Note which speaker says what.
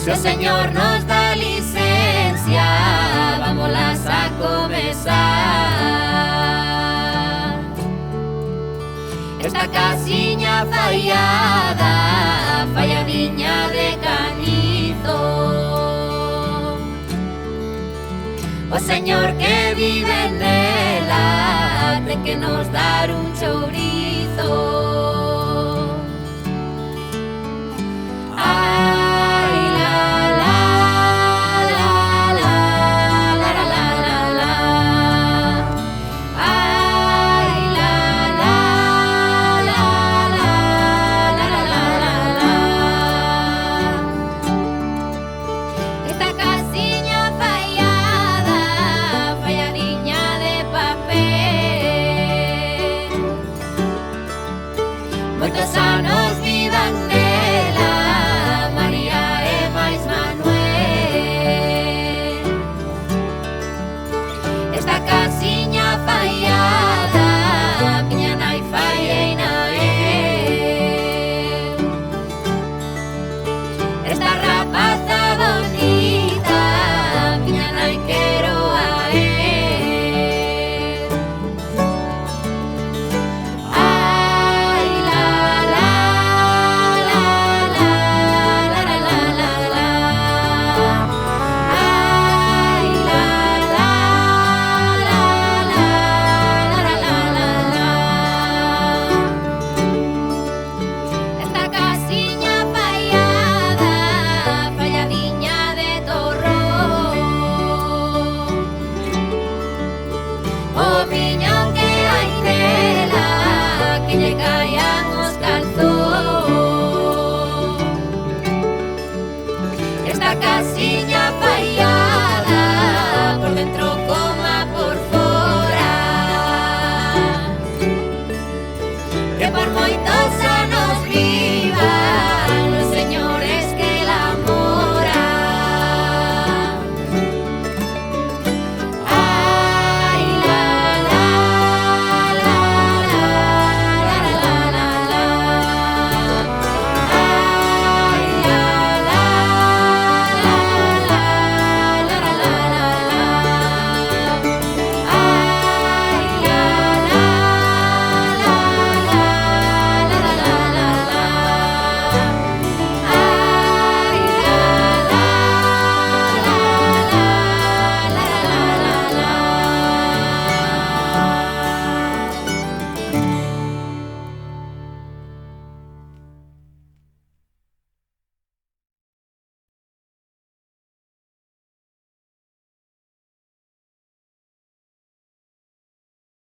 Speaker 1: Se o Señor nos dá licencia, vámolas a comezar. Esta casiña fallada, falladiña de canizo, o Señor que vive nela ten que nos dar un chourizo. Ai, la, la, la, la, la, la, la, la, la. Ai, la, la, la, la, la, la, la, la. Esta casiña fallada, falladiña de papel, moitos anos